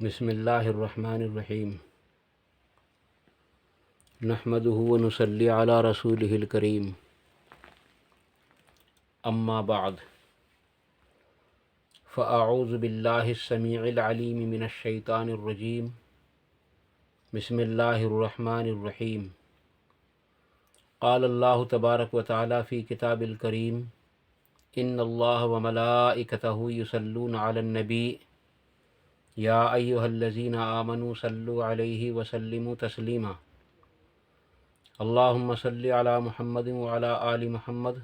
بسم اللہ الرحمن الرحیم نحمدہ ونصلی علی رسولہ الکریم اما بعد فاعوذ باللہ السمیع العلیم من الشیطان الرجیم بسم اللہ الرحمن الرحیم قال اللہ تبارک و تعالی فی کتاب الکریم ان اللہ وملائکتہ یصلون علی النبی یا ایہا الذین آمنوا صلوا علیہ وسلموا تسلیما اللہم صلی علی محمد وعلی آل محمد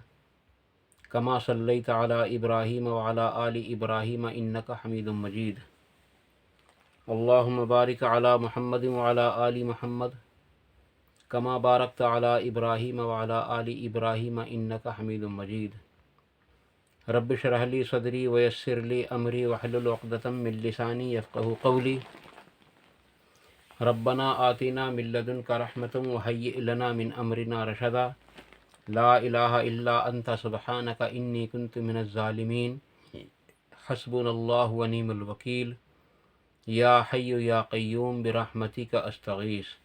کما صلیت علی ابراہیم وعلی آل ابراہیم انک حمید مجید اللہم بارک علی محمد وعلی آل محمد کما بارکت علی ابراہیم وعلی آل ابراہیم انک حمید مجید رب اشرح لی صدری ویسر لی امری واحلل عقدۃ من لسانی یفقہوا قولی ربنا آتنا من لدنک رحمۃ وہیئ لنا من امرنا رشدا لا الہ الا انت سبحانک انی کنت من الظالمین حسبنا اللہ ونعم الوکیل یا حی یا قیوم برحمتک استغیث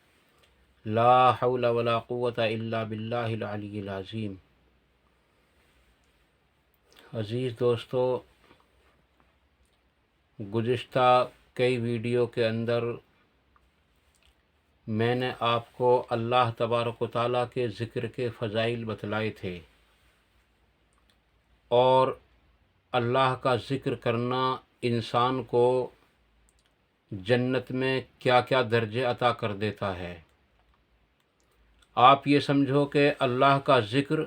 لا حول ولا قوة الا باللہ العلی العظیم۔ عزیز دوستو، گزشتہ کئی ویڈیو کے اندر میں نے آپ کو اللہ تبارک و تعالیٰ کے ذکر کے فضائل بتلائے تھے، اور اللہ کا ذکر کرنا انسان کو جنت میں کیا کیا درجے عطا کر دیتا ہے۔ آپ یہ سمجھو کہ اللہ کا ذکر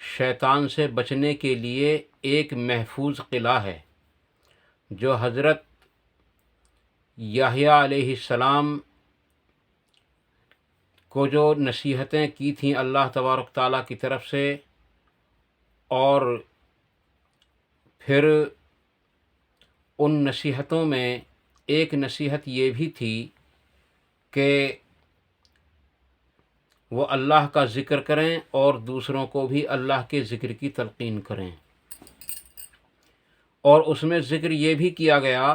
شیطان سے بچنے کے لیے ایک محفوظ قلعہ ہے، جو حضرت یحییٰ علیہ السلام کو جو نصیحتیں کی تھیں اللہ تبارک تعالیٰ کی طرف سے، اور پھر ان نصیحتوں میں ایک نصیحت یہ بھی تھی کہ وہ اللہ کا ذکر کریں اور دوسروں کو بھی اللہ کے ذکر کی تلقین کریں، اور اس میں ذکر یہ بھی کیا گیا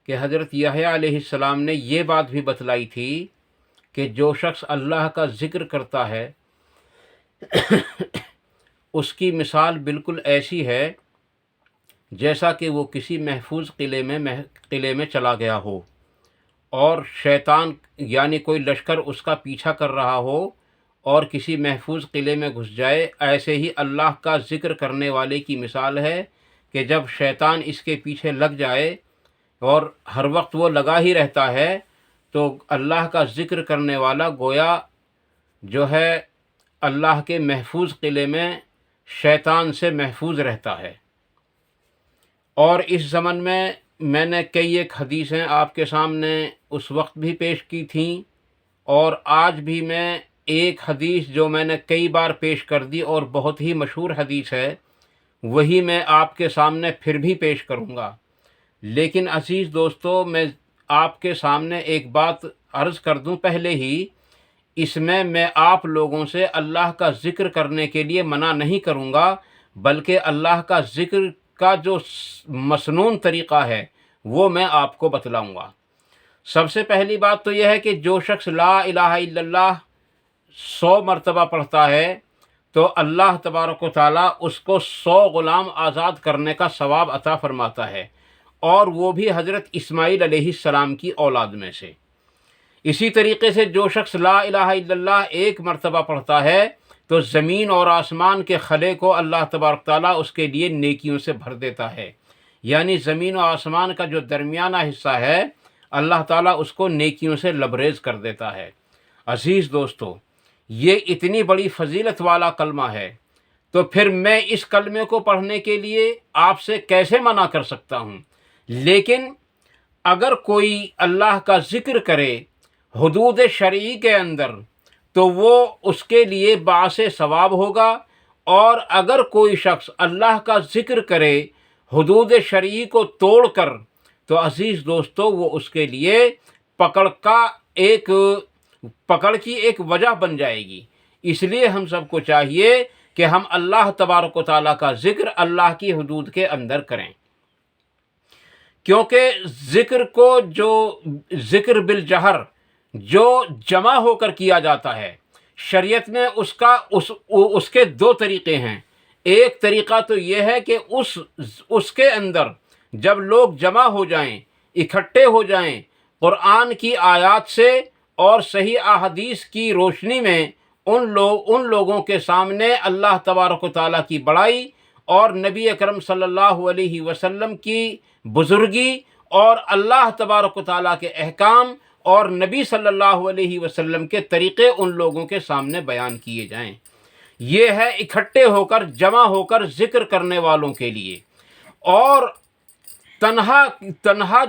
کہ حضرت یحییٰ علیہ السلام نے یہ بات بھی بتلائی تھی کہ جو شخص اللہ کا ذکر کرتا ہے اس کی مثال بالکل ایسی ہے جیسا کہ وہ کسی محفوظ قلعے میں چلا گیا ہو، اور شیطان یعنی کوئی لشکر اس کا پیچھا کر رہا ہو اور کسی محفوظ قلعے میں گھس جائے۔ ایسے ہی اللہ کا ذکر کرنے والے کی مثال ہے کہ جب شیطان اس کے پیچھے لگ جائے اور ہر وقت وہ لگا ہی رہتا ہے، تو اللہ کا ذکر کرنے والا گویا جو ہے اللہ کے محفوظ قلعے میں شیطان سے محفوظ رہتا ہے۔ اور اس زمن میں نے کئی ایک حدیثیں آپ کے سامنے اس وقت بھی پیش کی تھیں، اور آج بھی میں ایک حدیث جو میں نے کئی بار پیش کر دی اور بہت ہی مشہور حدیث ہے، وہی میں آپ کے سامنے پھر بھی پیش کروں گا۔ لیکن عزیز دوستو، میں آپ کے سامنے ایک بات عرض کر دوں پہلے ہی، اس میں آپ لوگوں سے اللہ کا ذکر کرنے کے لیے منع نہیں کروں گا، بلکہ اللہ کا ذکر کا جو مسنون طریقہ ہے وہ میں آپ کو بتلاؤں گا۔ سب سے پہلی بات تو یہ ہے کہ جو شخص لا الہ الا اللہ 100 مرتبہ پڑھتا ہے تو اللہ تبارک و تعالیٰ اس کو 100 غلام آزاد کرنے کا ثواب عطا فرماتا ہے، اور وہ بھی حضرت اسماعیل علیہ السلام کی اولاد میں سے۔ اسی طریقے سے جو شخص لا الہ الا اللہ 1 مرتبہ پڑھتا ہے تو زمین اور آسمان کے خلے کو اللہ تبارک تعالیٰ اس کے لیے نیکیوں سے بھر دیتا ہے، یعنی زمین و آسمان کا جو درمیانہ حصہ ہے اللہ تعالیٰ اس کو نیکیوں سے لبریز کر دیتا ہے۔ عزیز دوستو، یہ اتنی بڑی فضیلت والا کلمہ ہے، تو پھر میں اس کلمے کو پڑھنے کے لیے آپ سے کیسے منع کر سکتا ہوں؟ لیکن اگر کوئی اللہ کا ذکر کرے حدود شرعی کے اندر تو وہ اس کے لیے باعث ثواب ہوگا، اور اگر کوئی شخص اللہ کا ذکر کرے حدود شرعی کو توڑ کر تو عزیز دوستو وہ اس کے لیے پکڑ کی ایک وجہ بن جائے گی۔ اس لیے ہم سب کو چاہیے کہ ہم اللہ تبارک و تعالیٰ کا ذکر اللہ کی حدود کے اندر کریں، کیونکہ ذکر کو جو ذکر بالجہر جو جمع ہو کر کیا جاتا ہے، شریعت میں اس کے دو طریقے ہیں۔ ایک طریقہ تو یہ ہے کہ اس کے اندر جب لوگ جمع ہو جائیں، اکٹھے ہو جائیں، قرآن کی آیات سے اور صحیح احادیث کی روشنی میں ان لوگوں کے سامنے اللہ تبارک و تعالیٰ کی بڑائی اور نبی اکرم صلی اللہ علیہ وسلم کی بزرگی اور اللہ تبارک و تعالیٰ کے احکام اور نبی صلی اللہ علیہ وسلم کے طریقے ان لوگوں کے سامنے بیان کیے جائیں۔ یہ ہے اکٹھے ہو کر جمع ہو کر ذکر کرنے والوں کے لیے۔ اور تنہا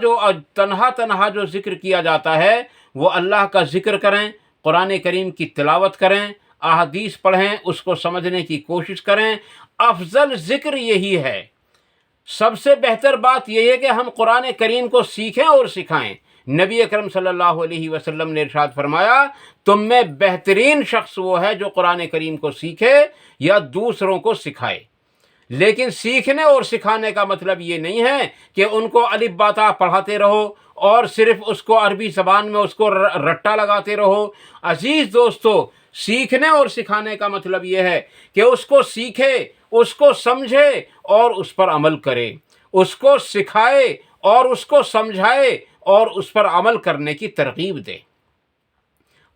جو ذکر کیا جاتا ہے وہ اللہ کا ذکر کریں، قرآن کریم کی تلاوت کریں، احادیث پڑھیں، اس کو سمجھنے کی کوشش کریں۔ افضل ذکر یہی ہے۔ سب سے بہتر بات یہ ہے کہ ہم قرآن کریم کو سیکھیں اور سکھائیں۔ نبی اکرم صلی اللہ علیہ وسلم نے ارشاد فرمایا، تم میں بہترین شخص وہ ہے جو قرآن کریم کو سیکھے یا دوسروں کو سکھائے۔ لیکن سیکھنے اور سکھانے کا مطلب یہ نہیں ہے کہ ان کو الف با تا پڑھاتے رہو اور صرف اس کو عربی زبان میں اس کو رٹا لگاتے رہو۔ عزیز دوستو، سیکھنے اور سکھانے کا مطلب یہ ہے کہ اس کو سیکھے، اس کو سمجھے اور اس پر عمل کرے، اس کو سکھائے اور اس کو سمجھائے اور اس پر عمل کرنے کی ترغیب دے۔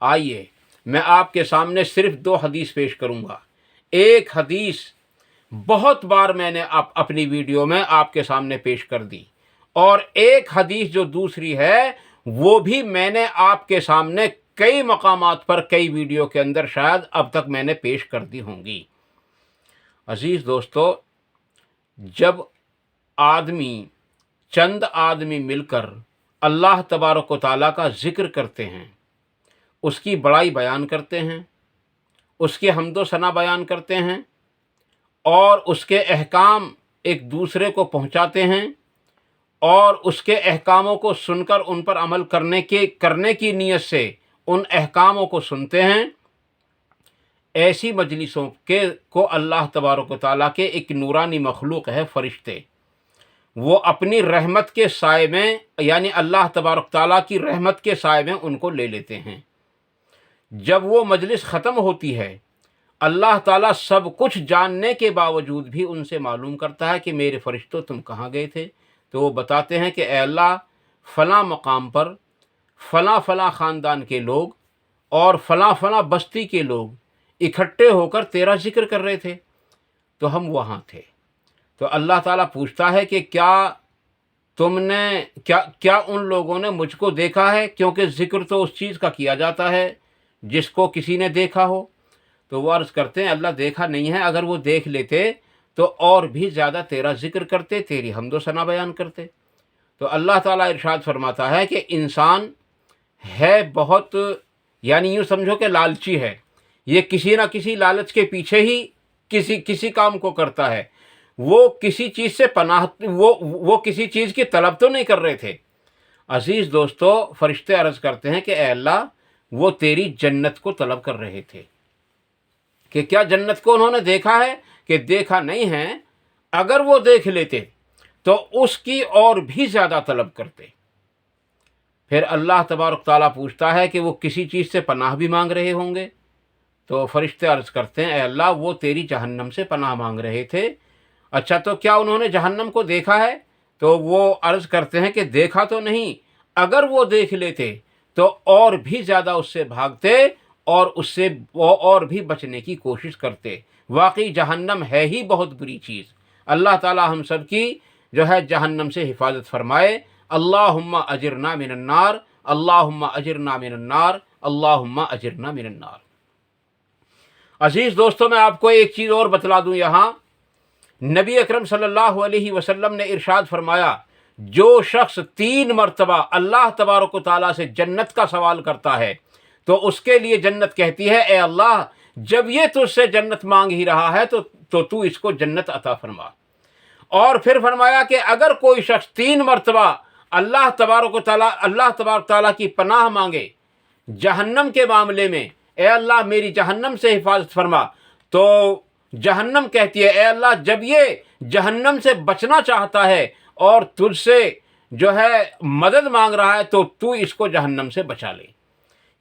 آئیے میں آپ کے سامنے صرف 2 حدیث پیش کروں گا۔ ایک حدیث بہت بار میں نے اپنی ویڈیو میں آپ کے سامنے پیش کر دی، اور ایک حدیث جو دوسری ہے وہ بھی میں نے آپ کے سامنے کئی مقامات پر کئی ویڈیو کے اندر شاید اب تک میں نے پیش کر دی ہوں گی۔ عزیز دوستو، جب چند آدمی مل کر اللہ تبارک و تعالیٰ کا ذکر کرتے ہیں، اس کی بڑائی بیان کرتے ہیں، اس کی حمد و ثنا بیان کرتے ہیں اور اس کے احکام ایک دوسرے کو پہنچاتے ہیں اور اس کے احکاموں کو سن کر ان پر عمل کرنے کی نیت سے ان احکاموں کو سنتے ہیں، ایسی مجلسوں کو اللہ تبارک و تعالیٰ کے ایک نورانی مخلوق ہے، فرشتے، وہ اپنی رحمت کے سائے میں، یعنی اللہ تبارک تعالیٰ کی رحمت کے سائے میں ان کو لے لیتے ہیں۔ جب وہ مجلس ختم ہوتی ہے، اللہ تعالیٰ سب کچھ جاننے کے باوجود بھی ان سے معلوم کرتا ہے کہ میرے فرشتوں تم کہاں گئے تھے؟ تو وہ بتاتے ہیں کہ اے اللہ، فلاں مقام پر فلاں فلاں خاندان کے لوگ اور فلاں فلاں بستی کے لوگ اکٹھے ہو کر تیرا ذکر کر رہے تھے، تو ہم وہاں تھے۔ تو اللہ تعالیٰ پوچھتا ہے کہ کیا ان لوگوں نے مجھ کو دیکھا ہے؟ کیونکہ ذکر تو اس چیز کا کیا جاتا ہے جس کو کسی نے دیکھا ہو۔ تو وہ عرض کرتے ہیں اللہ دیکھا نہیں ہے، اگر وہ دیکھ لیتے تو اور بھی زیادہ تیرا ذکر کرتے، تیری حمد و ثنا بیان کرتے۔ تو اللہ تعالیٰ ارشاد فرماتا ہے کہ انسان ہے بہت، یعنی یوں سمجھو کہ لالچی ہے، یہ کسی نہ کسی لالچ کے پیچھے ہی کسی کام کو کرتا ہے۔ وہ کسی چیز سے وہ کسی چیز کی طلب تو نہیں کر رہے تھے۔ عزیز دوستو، فرشتے عرض کرتے ہیں کہ اے اللہ، وہ تیری جنت کو طلب کر رہے تھے۔ کہ کیا جنت کو انہوں نے دیکھا ہے؟ کہ دیکھا نہیں ہے، اگر وہ دیکھ لیتے تو اس کی اور بھی زیادہ طلب کرتے۔ پھر اللہ تبارک تعالیٰ پوچھتا ہے کہ وہ کسی چیز سے پناہ بھی مانگ رہے ہوں گے؟ تو فرشتے عرض کرتے ہیں اے اللہ، وہ تیری جہنم سے پناہ مانگ رہے تھے۔ اچھا، تو کیا انہوں نے جہنم کو دیکھا ہے؟ تو وہ عرض کرتے ہیں کہ دیکھا تو نہیں، اگر وہ دیکھ لیتے تو اور بھی زیادہ اس سے بھاگتے اور اس سے اور بھی بچنے کی کوشش کرتے۔ واقعی جہنم ہے ہی بہت بری چیز۔ اللہ تعالی ہم سب کی جو ہے جہنم سے حفاظت فرمائے۔ اللہم اجرنا من النار، اللہم اجرنا من النار، اللہم اجرنا من النار۔ عزیز دوستو، میں آپ کو ایک چیز اور بتلا دوں یہاں۔ نبی اکرم صلی اللہ علیہ وسلم نے ارشاد فرمایا، جو شخص 3 مرتبہ اللہ تبارک و تعالیٰ سے جنت کا سوال کرتا ہے تو اس کے لیے جنت کہتی ہے اے اللہ، جب یہ تجھ سے جنت مانگ ہی رہا ہے تو اس کو جنت عطا فرما۔ اور پھر فرمایا کہ اگر کوئی شخص 3 مرتبہ اللہ تبارک تعالیٰ کی پناہ مانگے جہنم کے معاملے میں، اے اللہ میری جہنم سے حفاظت فرما، تو جہنم کہتی ہے اے اللہ، جب یہ جہنم سے بچنا چاہتا ہے اور تجھ سے جو ہے مدد مانگ رہا ہے تو تو اس کو جہنم سے بچا لے۔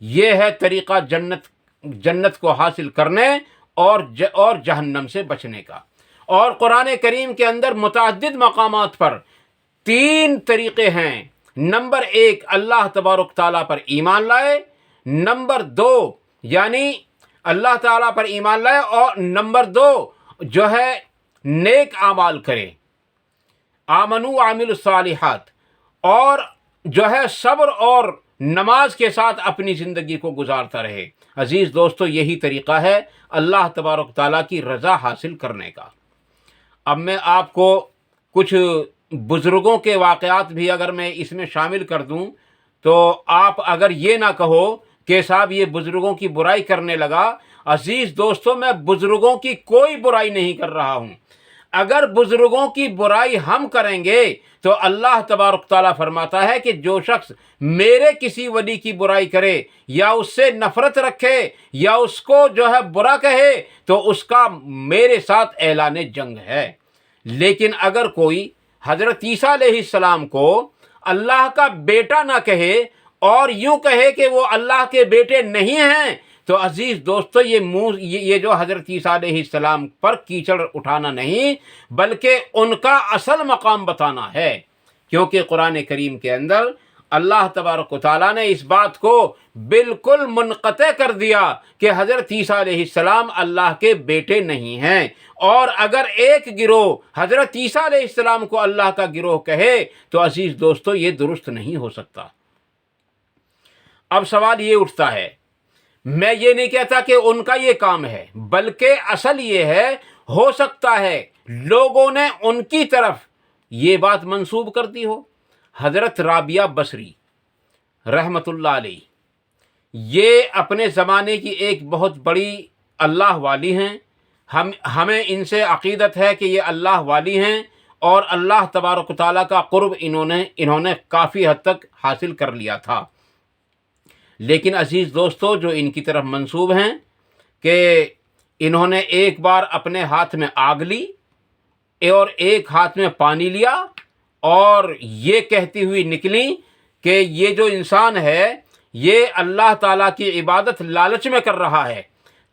یہ ہے طریقہ جنت کو حاصل کرنے اور جہنم سے بچنے کا۔ اور قرآن کریم کے اندر متعدد مقامات پر 3 طریقے ہیں۔ نمبر 1 اللہ تبارک تعالیٰ پر ایمان لائے، نمبر 2 یعنی اللہ تعالیٰ پر ایمان لائے، اور نمبر 2 جو ہے نیک اعمال کرے، آمنو وعملوا الصالحات، اور جو ہے صبر اور نماز کے ساتھ اپنی زندگی کو گزارتا رہے۔ عزیز دوستو، یہی طریقہ ہے اللہ تبارک تعالیٰ کی رضا حاصل کرنے کا۔ اب میں آپ کو کچھ بزرگوں کے واقعات بھی اگر میں اس میں شامل کر دوں تو آپ اگر یہ نہ کہو کہ صاحب یہ بزرگوں کی برائی کرنے لگا۔ عزیز دوستو، میں بزرگوں کی کوئی برائی نہیں کر رہا ہوں۔ اگر بزرگوں کی برائی ہم کریں گے تو اللہ تبارک تعالیٰ فرماتا ہے کہ جو شخص میرے کسی ولی کی برائی کرے یا اس سے نفرت رکھے یا اس کو جو ہے برا کہے تو اس کا میرے ساتھ اعلان جنگ ہے۔ لیکن اگر کوئی حضرت عیسیٰ علیہ السلام کو اللہ کا بیٹا نہ کہے اور یوں کہے کہ وہ اللہ کے بیٹے نہیں ہیں تو عزیز دوستو، یہ جو حضرت عیسیٰ علیہ السلام پر کیچڑ اٹھانا نہیں بلکہ ان کا اصل مقام بتانا ہے، کیونکہ قرآن کریم کے اندر اللہ تبارک و تعالیٰ نے اس بات کو بالکل منقطع کر دیا کہ حضرت عیسیٰ علیہ السلام اللہ کے بیٹے نہیں ہیں۔ اور اگر ایک گروہ حضرت عیسیٰ علیہ السلام کو اللہ کا گروہ کہے تو عزیز دوستو یہ درست نہیں ہو سکتا۔ اب سوال یہ اٹھتا ہے، میں یہ نہیں کہتا کہ ان کا یہ کام ہے، بلکہ اصل یہ ہے، ہو سکتا ہے لوگوں نے ان کی طرف یہ بات منسوب کر دی ہو۔ حضرت رابعہ بصری رحمۃ اللہ علیہ، یہ اپنے زمانے کی ایک بہت بڑی اللہ والی ہیں۔ ہمیں ان سے عقیدت ہے کہ یہ اللہ والی ہیں اور اللہ تبارک و تعالیٰ کا قرب انہوں نے کافی حد تک حاصل کر لیا تھا۔ لیکن عزیز دوستو، جو ان کی طرف منسوب ہیں کہ انہوں نے ایک بار اپنے ہاتھ میں آگ لی اور ایک ہاتھ میں پانی لیا اور یہ کہتی ہوئی نکلی کہ یہ جو انسان ہے یہ اللہ تعالیٰ کی عبادت لالچ میں کر رہا ہے،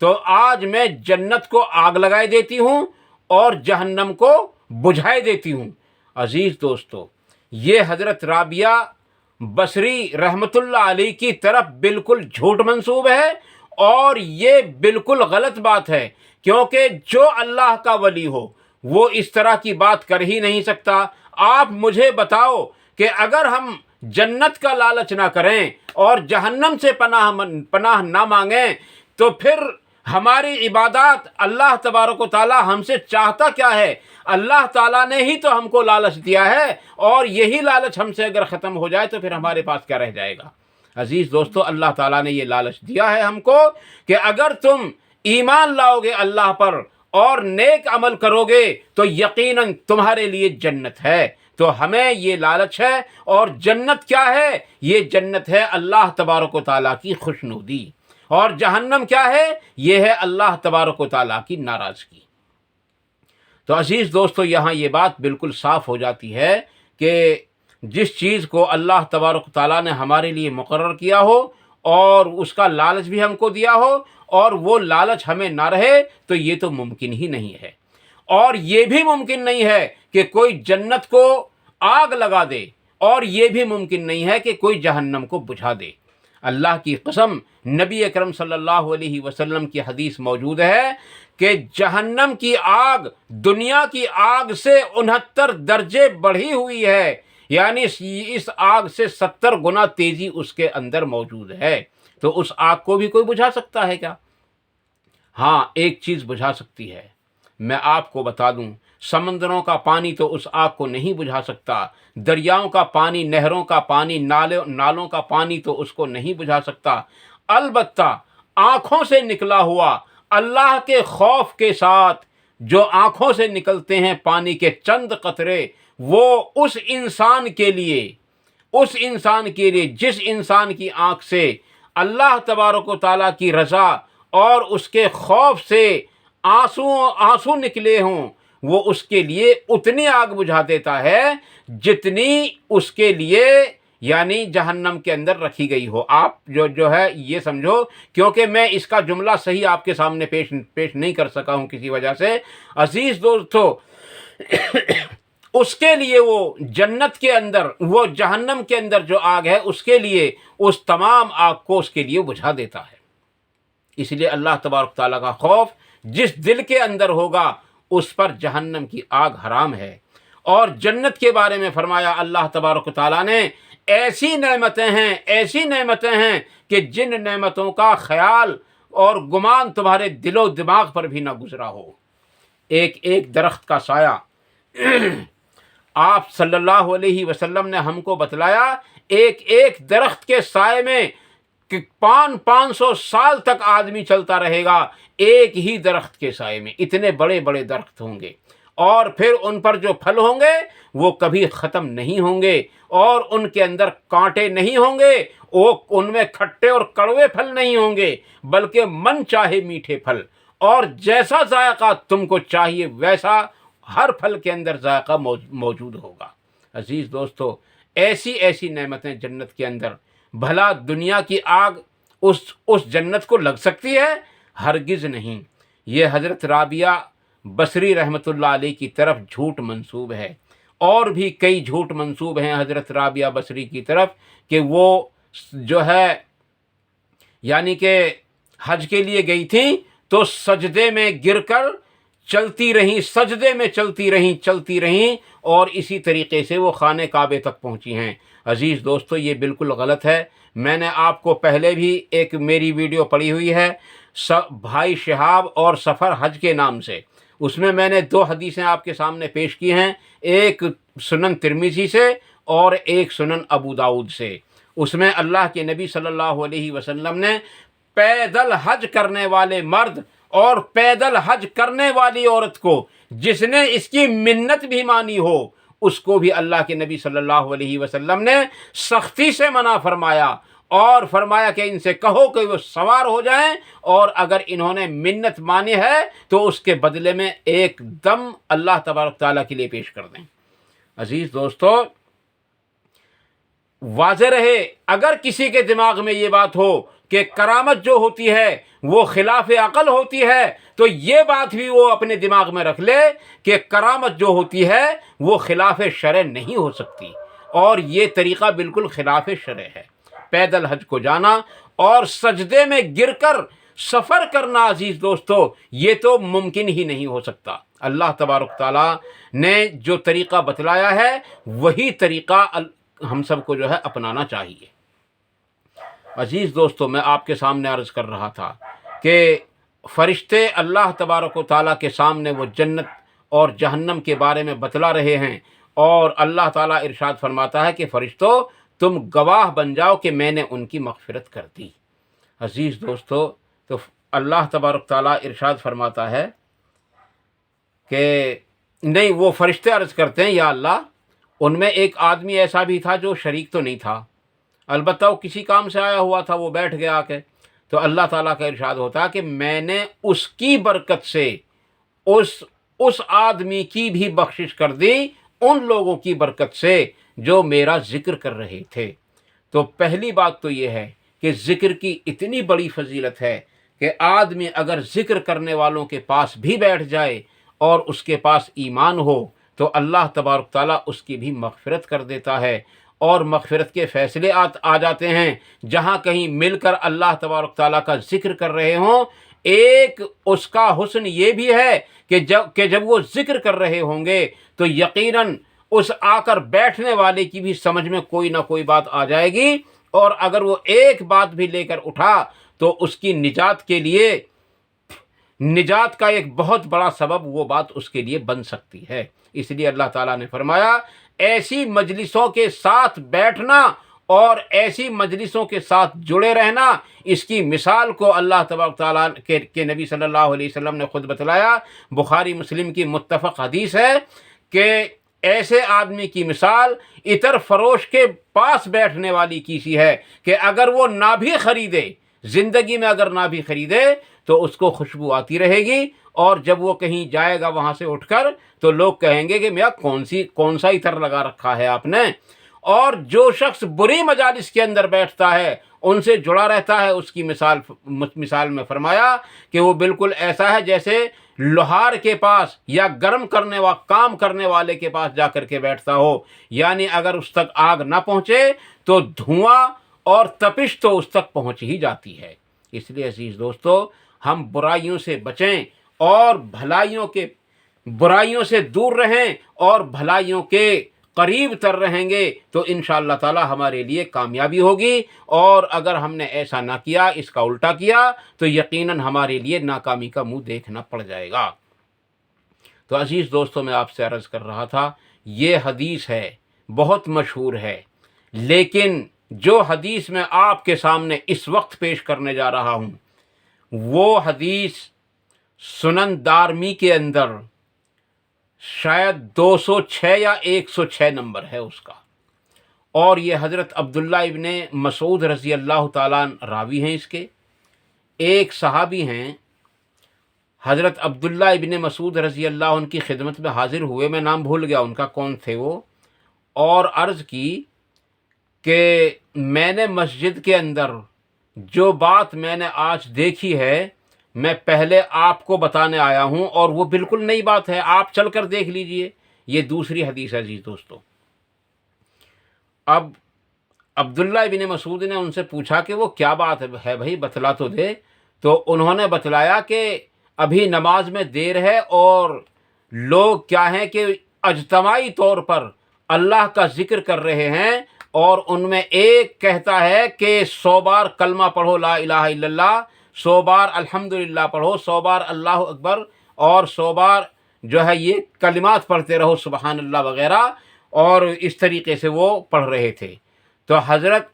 تو آج میں جنت کو آگ لگائے دیتی ہوں اور جہنم کو بجھائے دیتی ہوں۔ عزیز دوستو، یہ حضرت رابعہ بصری رحمۃ اللہ علیہ کی طرف بالکل جھوٹ منسوب ہے اور یہ بالکل غلط بات ہے، کیونکہ جو اللہ کا ولی ہو وہ اس طرح کی بات کر ہی نہیں سکتا۔ آپ مجھے بتاؤ کہ اگر ہم جنت کا لالچ نہ کریں اور جہنم سے پناہ نہ مانگیں تو پھر ہماری عبادات اللہ تبارک و تعالیٰ ہم سے چاہتا کیا ہے؟ اللہ تعالیٰ نے ہی تو ہم کو لالچ دیا ہے، اور یہی لالچ ہم سے اگر ختم ہو جائے تو پھر ہمارے پاس کیا رہ جائے گا؟ عزیز دوستو، اللہ تعالیٰ نے یہ لالچ دیا ہے ہم کو کہ اگر تم ایمان لاؤ گے اللہ پر اور نیک عمل کرو گے تو یقیناً تمہارے لیے جنت ہے۔ تو ہمیں یہ لالچ ہے، اور جنت کیا ہے؟ یہ جنت ہے اللہ تبارک و تعالیٰ کی خوشنودی، اور جہنم کیا ہے؟ یہ ہے اللہ تبارک و تعالیٰ کی ناراضگی۔ تو عزیز دوستو، یہاں یہ بات بالکل صاف ہو جاتی ہے کہ جس چیز کو اللہ تبارک و تعالیٰ نے ہمارے لیے مقرر کیا ہو اور اس کا لالچ بھی ہم کو دیا ہو اور وہ لالچ ہمیں نہ رہے تو یہ تو ممکن ہی نہیں ہے۔ اور یہ بھی ممکن نہیں ہے کہ کوئی جنت کو آگ لگا دے، اور یہ بھی ممکن نہیں ہے کہ کوئی جہنم کو بجھا دے۔ اللہ کی قسم، نبی اکرم صلی اللہ علیہ وسلم کی حدیث موجود ہے کہ جہنم کی آگ دنیا کی آگ سے 69 درجے بڑھی ہوئی ہے، یعنی اس آگ سے 70 گنا تیزی اس کے اندر موجود ہے۔ تو اس آگ کو بھی کوئی بجھا سکتا ہے کیا؟ ہاں، ایک چیز بجھا سکتی ہے، میں آپ کو بتا دوں، سمندروں کا پانی تو اس آگ کو نہیں بجھا سکتا، دریاؤں کا پانی، نہروں کا پانی، نالوں کا پانی تو اس کو نہیں بجھا سکتا۔ البتہ آنکھوں سے نکلا ہوا اللہ کے خوف کے ساتھ جو آنکھوں سے نکلتے ہیں پانی کے چند قطرے، وہ اس انسان کے لیے جس انسان کی آنکھ سے اللہ تبارک و تعالیٰ کی رضا اور اس کے خوف سے آنسو نکلے ہوں، وہ اس کے لیے اتنی آگ بجھا دیتا ہے جتنی اس کے لیے یعنی جہنم کے اندر رکھی گئی ہو۔ آپ جو ہے یہ سمجھو، کیونکہ میں اس کا جملہ صحیح آپ کے سامنے پیش نہیں کر سکا ہوں کسی وجہ سے۔ عزیز دوستو، اس کے لیے وہ جنت کے اندر، وہ جہنم کے اندر جو آگ ہے، اس کے لیے اس تمام آگ کو اس کے لیے بجھا دیتا ہے۔ اس لیے اللہ تبارک تعالیٰ کا خوف جس دل کے اندر ہوگا اس پر جہنم کی آگ حرام ہے۔ اور جنت کے بارے میں فرمایا اللہ تبارک تعالیٰ نے، ایسی نعمتیں ہیں کہ جن نعمتوں کا خیال اور گمان تمہارے دل و دماغ پر بھی نہ گزرا ہو۔ ایک ایک درخت کا سایہ آپ صلی اللہ علیہ وسلم نے ہم کو بتلایا، ایک ایک درخت کے سائے میں کہ 500 سال تک آدمی چلتا رہے گا، ایک ہی درخت کے سائے میں۔ اتنے بڑے بڑے درخت ہوں گے، اور پھر ان پر جو پھل ہوں گے وہ کبھی ختم نہیں ہوں گے، اور ان کے اندر کانٹے نہیں ہوں گے، وہ ان میں کھٹے اور کڑوے پھل نہیں ہوں گے، بلکہ من چاہے میٹھے پھل، اور جیسا ذائقہ تم کو چاہیے ویسا ہر پھل کے اندر ذائقہ موجود ہوگا۔ عزیز دوستو، ایسی نعمتیں جنت کے اندر، بھلا دنیا کی آگ اس جنت کو لگ سکتی ہے؟ ہرگز نہیں۔ یہ حضرت رابعہ بصری رحمۃ اللہ علیہ کی طرف جھوٹ منسوب ہے، اور بھی کئی جھوٹ منسوب ہیں حضرت رابعہ بصری کی طرف کہ وہ جو ہے یعنی کہ حج کے لیے گئی تھیں تو سجدے میں گر کر چلتی رہیں اور اسی طریقے سے وہ خانہ کعبے تک پہنچی ہیں۔ عزیز دوستو، یہ بالکل غلط ہے۔ میں نے آپ کو پہلے بھی ایک میری ویڈیو پڑی ہوئی ہے بھائی شہاب اور سفر حج کے نام سے، اس میں نے 2 حدیثیں آپ کے سامنے پیش کی ہیں، ایک سنن ترمذی سے اور ایک سنن ابو داؤد سے۔ اس میں اللہ کے نبی صلی اللہ علیہ وسلم نے پیدل حج کرنے والے مرد اور پیدل حج کرنے والی عورت کو، جس نے اس کی منت بھی مانی ہو، اس کو بھی اللہ کے نبی صلی اللہ علیہ وسلم نے سختی سے منع فرمایا، اور فرمایا کہ ان سے کہو کہ وہ سوار ہو جائیں، اور اگر انہوں نے منت مانی ہے تو اس کے بدلے میں ایک دم اللہ تبارک تعالیٰ کے لیے پیش کر دیں۔ عزیز دوستو، واضح رہے، اگر کسی کے دماغ میں یہ بات ہو کہ کرامت جو ہوتی ہے وہ خلاف عقل ہوتی ہے، تو یہ بات بھی وہ اپنے دماغ میں رکھ لے کہ کرامت جو ہوتی ہے وہ خلاف شرع نہیں ہو سکتی، اور یہ طریقہ بالکل خلاف شرع ہے۔ پیدل حج کو جانا اور سجدے میں گر کر سفر کرنا، عزیز دوستو، یہ تو ممکن ہی نہیں ہو سکتا۔ اللہ تبارک تعالیٰ نے جو طریقہ بتلایا ہے وہی طریقہ ہم سب کو جو ہے اپنانا چاہیے۔ عزیز دوستو، میں آپ کے سامنے عرض کر رہا تھا کہ فرشتے اللہ تبارک و تعالیٰ کے سامنے وہ جنت اور جہنم کے بارے میں بتلا رہے ہیں، اور اللہ تعالیٰ ارشاد فرماتا ہے کہ فرشتوں، تم گواہ بن جاؤ کہ میں نے ان کی مغفرت کر دی۔ عزیز دوستو، تو اللہ تبارک تعالیٰ ارشاد فرماتا ہے کہ نہیں، وہ فرشتے عرض کرتے ہیں یا اللہ، ان میں ایک آدمی ایسا بھی تھا جو شریک تو نہیں تھا، البتہ وہ کسی کام سے آیا ہوا تھا، وہ بیٹھ گیا آ کے، تو اللہ تعالیٰ کا ارشاد ہوتا ہے کہ میں نے اس کی برکت سے اس آدمی کی بھی بخشش کر دی، ان لوگوں کی برکت سے جو میرا ذکر کر رہے تھے۔ تو پہلی بات تو یہ ہے کہ ذکر کی اتنی بڑی فضیلت ہے کہ آدمی اگر ذکر کرنے والوں کے پاس بھی بیٹھ جائے اور اس کے پاس ایمان ہو تو اللہ تبارک تعالیٰ اس کی بھی مغفرت کر دیتا ہے، اور مغفرت کے فیصلے آ جاتے ہیں۔ جہاں کہیں مل کر اللہ تبارک تعالیٰ کا ذکر کر رہے ہوں، ایک اس کا حسن یہ بھی ہے کہ جب وہ ذکر کر رہے ہوں گے تو یقیناً اس آ کر بیٹھنے والے کی بھی سمجھ میں کوئی نہ کوئی بات آ جائے گی، اور اگر وہ ایک بات بھی لے کر اٹھا تو اس کی نجات کا ایک بہت بڑا سبب وہ بات اس کے لیے بن سکتی ہے۔ اس لیے اللہ تعالیٰ نے فرمایا، ایسی مجلسوں کے ساتھ بیٹھنا اور ایسی مجلسوں کے ساتھ جڑے رہنا، اس کی مثال کو اللہ تبارک تعالیٰ کے نبی صلی اللہ علیہ وسلم نے خود بتلایا۔ بخاری مسلم کی متفق حدیث ہے کہ ایسے آدمی کی مثال عطر فروش کے پاس بیٹھنے والی کی سی ہے کہ اگر وہ نہ بھی خریدے، زندگی میں اگر نہ بھی خریدے تو اس کو خوشبو آتی رہے گی، اور جب وہ کہیں جائے گا وہاں سے اٹھ کر تو لوگ کہیں گے کہ میاں کون سا عطر لگا رکھا ہے آپ نے۔ اور جو شخص بری مجالس کے اندر بیٹھتا ہے، ان سے جڑا رہتا ہے، اس کی مثال میں فرمایا کہ وہ بالکل ایسا ہے جیسے لوہار کے پاس یا گرم کام کرنے والے کے پاس جا کر کے بیٹھتا ہو، یعنی اگر اس تک آگ نہ پہنچے تو دھواں اور تپش تو اس تک پہنچ ہی جاتی ہے۔ اس لیے عزیز دوستو، ہم برائیوں سے بچیں اور برائیوں سے دور رہیں اور بھلائیوں کے قریب تر رہیں گے تو انشاءاللہ تعالی ہمارے لیے کامیابی ہوگی، اور اگر ہم نے ایسا نہ کیا، اس کا الٹا کیا، تو یقیناً ہمارے لیے ناکامی کا منہ دیکھنا پڑ جائے گا۔ تو عزیز دوستو، میں آپ سے عرض کر رہا تھا، یہ حدیث ہے، بہت مشہور ہے، لیکن جو حدیث میں آپ کے سامنے اس وقت پیش کرنے جا رہا ہوں، وہ حدیث سنن دارمی کے اندر شاید 206 یا 106 نمبر ہے اس کا، اور یہ حضرت عبداللہ ابن مسعود رضی اللہ تعالیٰ عنہ راوی ہیں اس کے۔ ایک صحابی ہیں حضرت عبداللہ ابن مسعود رضی اللہ عنہ کی خدمت میں حاضر ہوئے، میں نام بھول گیا ان کا کون تھے وہ، اور عرض کی کہ میں نے مسجد کے اندر جو بات میں نے آج دیکھی ہے، میں پہلے آپ کو بتانے آیا ہوں، اور وہ بالکل نئی بات ہے، آپ چل کر دیکھ لیجئے۔ یہ دوسری حدیث ہے عزیز دوستو۔ اب عبداللہ ابن مسعود نے ان سے پوچھا کہ وہ کیا بات ہے بھائی، بتلا تو دے۔ تو انہوں نے بتلایا کہ ابھی نماز میں دیر ہے، اور لوگ کیا ہیں کہ اجتماعی طور پر اللہ کا ذکر کر رہے ہیں، اور ان میں ایک کہتا ہے کہ 100 بار کلمہ پڑھو لا الہ الا اللہ، 100 بار الحمدللہ پڑھو، 100 بار اللہ اکبر، اور 100 بار جو ہے یہ کلمات پڑھتے رہو سبحان اللہ وغیرہ، اور اس طریقے سے وہ پڑھ رہے تھے۔ تو حضرت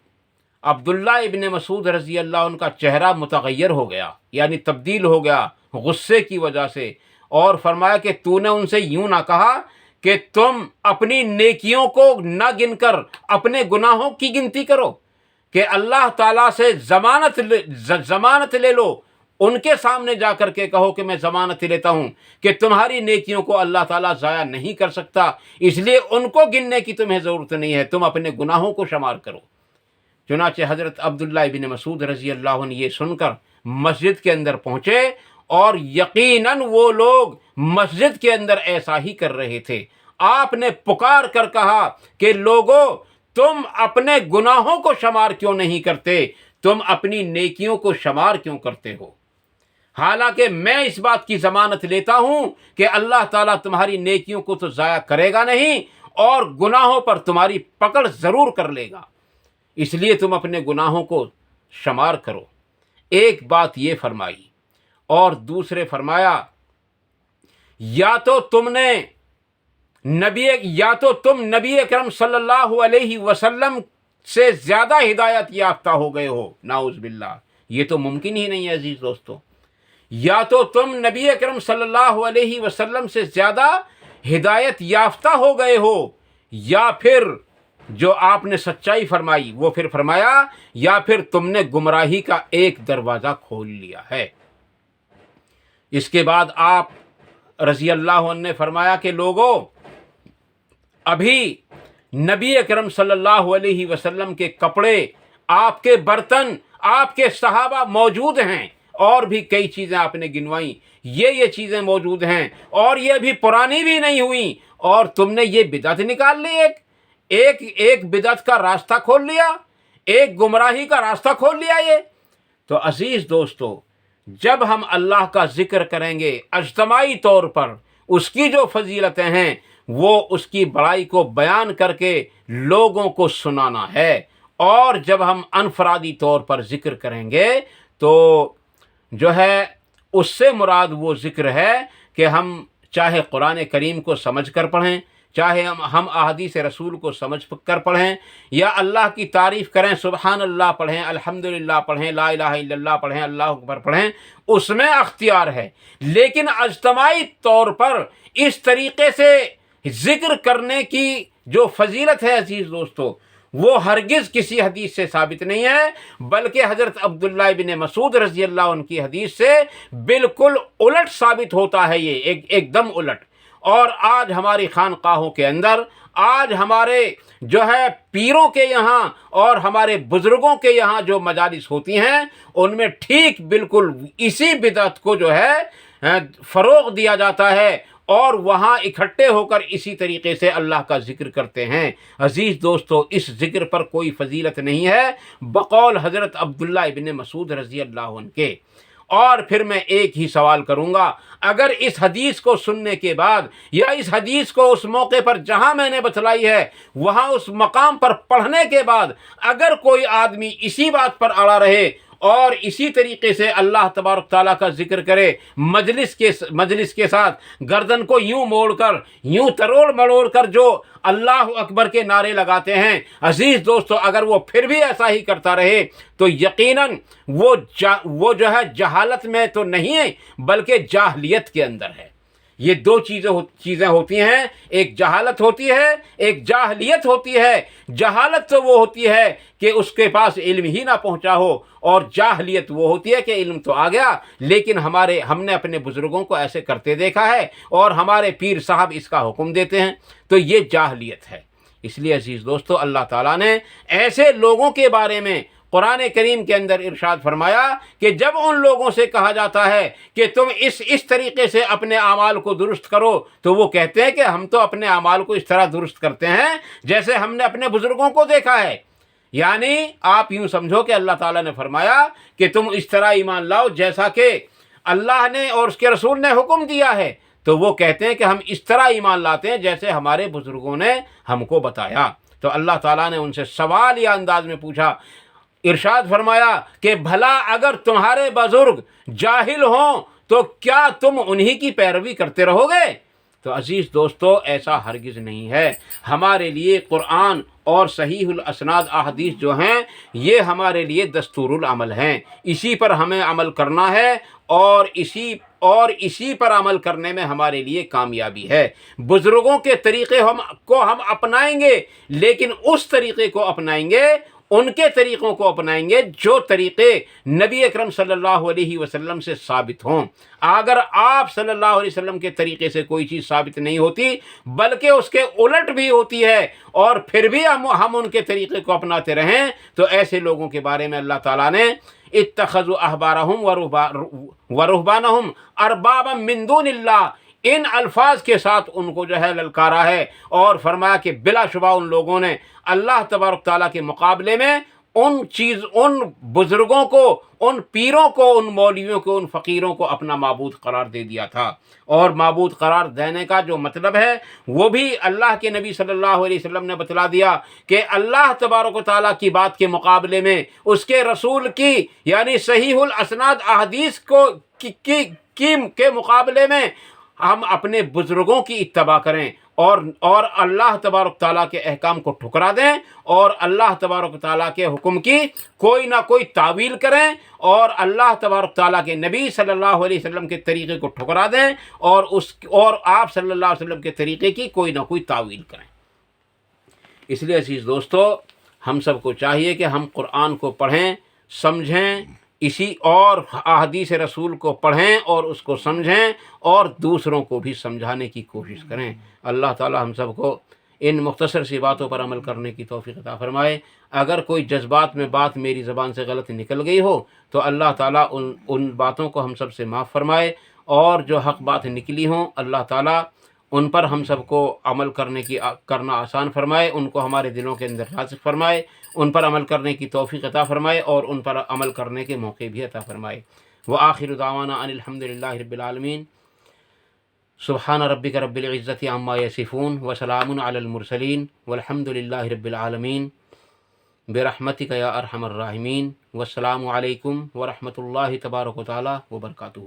عبداللہ ابن مسعود رضی اللہ عنہ کا چہرہ متغیر ہو گیا، یعنی تبدیل ہو گیا غصے کی وجہ سے، اور فرمایا کہ تو نے ان سے یوں نہ کہا کہ تم اپنی نیکیوں کو نہ گن کر اپنے گناہوں کی گنتی کرو، کہ اللہ تعالیٰ سے ضمانت لے لو، ان کے سامنے جا کر کے کہو کہ میں ضمانت لیتا ہوں کہ تمہاری نیکیوں کو اللہ تعالیٰ ضائع نہیں کر سکتا، اس لیے ان کو گننے کی تمہیں ضرورت نہیں ہے، تم اپنے گناہوں کو شمار کرو۔ چنانچہ حضرت عبداللہ ابن مسعود رضی اللہ عنہ یہ سن کر مسجد کے اندر پہنچے، اور یقیناً وہ لوگ مسجد کے اندر ایسا ہی کر رہے تھے۔ آپ نے پکار کر کہا کہ لوگو، تم اپنے گناہوں کو شمار کیوں نہیں کرتے، تم اپنی نیکیوں کو شمار کیوں کرتے ہو؟ حالانکہ میں اس بات کی ضمانت لیتا ہوں کہ اللہ تعالیٰ تمہاری نیکیوں کو تو ضائع کرے گا نہیں، اور گناہوں پر تمہاری پکڑ ضرور کر لے گا، اس لیے تم اپنے گناہوں کو شمار کرو۔ ایک بات یہ فرمائی، اور دوسرے فرمایا یا تو تم نبی اکرم صلی اللہ علیہ وسلم سے زیادہ ہدایت یافتہ ہو گئے ہو، نعوذ باللہ، یہ تو ممکن ہی نہیں ہے عزیز دوستو۔ یا تو تم نبی اکرم صلی اللہ علیہ وسلم سے زیادہ ہدایت یافتہ ہو گئے ہو، یا پھر جو آپ نے سچائی فرمائی وہ پھر فرمایا، یا پھر تم نے گمراہی کا ایک دروازہ کھول لیا ہے۔ اس کے بعد آپ رضی اللہ عنہ نے فرمایا کہ لوگوں، ابھی نبی اکرم صلی اللہ علیہ وسلم کے کپڑے، آپ کے برتن، آپ کے صحابہ موجود ہیں، اور بھی کئی چیزیں آپ نے گنوائیں، یہ چیزیں موجود ہیں، اور یہ بھی پرانی بھی نہیں ہوئیں، اور تم نے یہ بدعت نکال لی، ایک بدعت کا راستہ کھول لیا، ایک گمراہی کا راستہ کھول لیا یہ۔ تو عزیز دوستو، جب ہم اللہ کا ذکر کریں گے اجتماعی طور پر، اس کی جو فضیلتیں ہیں وہ اس کی بڑائی کو بیان کر کے لوگوں کو سنانا ہے، اور جب ہم انفرادی طور پر ذکر کریں گے تو جو ہے اس سے مراد وہ ذکر ہے کہ ہم چاہے قرآن کریم کو سمجھ کر پڑھیں، چاہے ہم احادیث رسول کو سمجھ کر پڑھیں، یا اللہ کی تعریف کریں، سبحان اللہ پڑھیں، الحمدللہ پڑھیں، لا الہ الا اللہ پڑھیں، اللہ اکبر پڑھیں، اس میں اختیار ہے۔ لیکن اجتماعی طور پر اس طریقے سے ذکر کرنے کی جو فضیلت ہے عزیز دوستو، وہ ہرگز کسی حدیث سے ثابت نہیں ہے، بلکہ حضرت عبداللہ بن مسعود رضی اللہ عنہ کی حدیث سے بالکل الٹ ثابت ہوتا ہے، یہ ایک دم الٹ۔ اور آج ہماری خانقاہوں کے اندر، آج ہمارے جو ہے پیروں کے یہاں اور ہمارے بزرگوں کے یہاں جو مجالس ہوتی ہیں، ان میں ٹھیک بالکل اسی بدعت کو جو ہے فروغ دیا جاتا ہے، اور وہاں اکٹھے ہو کر اسی طریقے سے اللہ کا ذکر کرتے ہیں۔ عزیز دوستو، اس ذکر پر کوئی فضیلت نہیں ہے بقول حضرت عبداللہ ابن مسعود رضی اللہ عنہ کے۔ اور پھر میں ایک ہی سوال کروں گا، اگر اس حدیث کو سننے کے بعد یا اس حدیث کو اس موقع پر جہاں میں نے بتلائی ہے وہاں اس مقام پر پڑھنے کے بعد اگر کوئی آدمی اسی بات پر اڑا رہے اور اسی طریقے سے اللہ تبارک تعالیٰ کا ذکر کرے، مجلس کے ساتھ گردن کو یوں موڑ کر، یوں تروڑ مڑوڑ کر جو اللہ اکبر کے نعرے لگاتے ہیں، عزیز دوستو اگر وہ پھر بھی ایسا ہی کرتا رہے تو یقیناً وہ جو ہے جہالت میں تو نہیں ہے بلکہ جاہلیت کے اندر ہے۔ یہ دو چیزیں ہوتی ہیں، ایک جہالت ہوتی ہے، ایک جاہلیت ہوتی ہے۔ جہالت تو وہ ہوتی ہے کہ اس کے پاس علم ہی نہ پہنچا ہو، اور جاہلیت وہ ہوتی ہے کہ علم تو آ گیا لیکن ہم نے اپنے بزرگوں کو ایسے کرتے دیکھا ہے اور ہمارے پیر صاحب اس کا حکم دیتے ہیں، تو یہ جاہلیت ہے۔ اس لیے عزیز دوستو، اللہ تعالیٰ نے ایسے لوگوں کے بارے میں قرآن کریم کے اندر ارشاد فرمایا کہ جب ان لوگوں سے کہا جاتا ہے کہ تم اس طریقے سے اپنے اعمال کو درست کرو، تو وہ کہتے ہیں کہ ہم تو اپنے اعمال کو اس طرح درست کرتے ہیں جیسے ہم نے اپنے بزرگوں کو دیکھا ہے۔ یعنی آپ یوں سمجھو کہ اللہ تعالیٰ نے فرمایا کہ تم اس طرح ایمان لاؤ جیسا کہ اللہ نے اور اس کے رسول نے حکم دیا ہے، تو وہ کہتے ہیں کہ ہم اس طرح ایمان لاتے ہیں جیسے ہمارے بزرگوں نے ہم کو بتایا۔ تو اللہ تعالیٰ نے ان سے سوال یا انداز میں پوچھا، ارشاد فرمایا کہ بھلا اگر تمہارے بزرگ جاہل ہوں تو کیا تم انہی کی پیروی کرتے رہو گے؟ تو عزیز دوستو، ایسا ہرگز نہیں ہے۔ ہمارے لیے قرآن اور صحیح الاسناد احادیث جو ہیں یہ ہمارے لیے دستور العمل ہیں، اسی پر ہمیں عمل کرنا ہے، اور اسی پر عمل کرنے میں ہمارے لیے کامیابی ہے۔ بزرگوں کے طریقے کو ہم اپنائیں گے، لیکن اس طریقے کو اپنائیں گے، ان کے طریقوں کو اپنائیں گے جو طریقے نبی اکرم صلی اللہ علیہ وسلم سے ثابت ہوں۔ اگر آپ صلی اللہ علیہ وسلم کے طریقے سے کوئی چیز ثابت نہیں ہوتی بلکہ اس کے الٹ بھی ہوتی ہے، اور پھر بھی ہم ان کے طریقے کو اپناتے رہیں، تو ایسے لوگوں کے بارے میں اللہ تعالیٰ نے اتخذوا احبارہم ورہبانہم اربابا من دون اللہ، ان الفاظ کے ساتھ ان کو جو ہے للکارا ہے، اور فرمایا کہ بلا شبہ ان لوگوں نے اللہ تبارک تعالیٰ کے مقابلے میں ان بزرگوں کو، ان پیروں کو، ان مولویوں کو، ان فقیروں کو اپنا معبود قرار دے دیا تھا۔ اور معبود قرار دینے کا جو مطلب ہے وہ بھی اللہ کے نبی صلی اللہ علیہ وسلم نے بتلا دیا کہ اللہ تبارک و تعالیٰ کی بات کے مقابلے میں اس کے رسول کی یعنی صحیح الاسناد احادیث کے مقابلے میں ہم اپنے بزرگوں کی اتباع کریں، اور اللہ تبارک تعالیٰ کے احکام کو ٹھکرا دیں، اور اللہ تبارک تعالیٰ کے حکم کی کوئی نہ کوئی تعویل کریں، اور اللہ تبارک تعالیٰ کے نبی صلی اللہ علیہ وسلم کے طریقے کو ٹھکرا دیں، اور آپ صلی اللہ علیہ وسلم کے طریقے کی کوئی نہ کوئی تعویل کریں۔ اس لیے عزیز دوستو، ہم سب کو چاہیے کہ ہم قرآن کو پڑھیں، سمجھیں، اور احادیث رسول کو پڑھیں اور اس کو سمجھیں، اور دوسروں کو بھی سمجھانے کی کوشش کریں۔ اللہ تعالی ہم سب کو ان مختصر سی باتوں پر عمل کرنے کی توفیق عطا فرمائے۔ اگر کوئی جذبات میں بات میری زبان سے غلط نکل گئی ہو تو اللہ تعالیٰ ان باتوں کو ہم سب سے معاف فرمائے، اور جو حق بات نکلی ہوں اللہ تعالیٰ ان پر ہم سب کو عمل کرنا آسان فرمائے، ان کو ہمارے دلوں کے اندر راسخ فرمائے، ان پر عمل کرنے کی توفیق عطا فرمائے، اور ان پر عمل کرنے کے موقع بھی عطا فرمائے۔ وآخر دعوانا ان الحمد للہ رب العالمین۔ سبحان ربک رب العزت عما یصفون وسلام علی المرسلین والحمد للہ رب العالمین برحمتک یا ارحم الراحمین۔ والسلام علیکم ورحمۃ اللہ تبارک و تعالی وبرکاتہ۔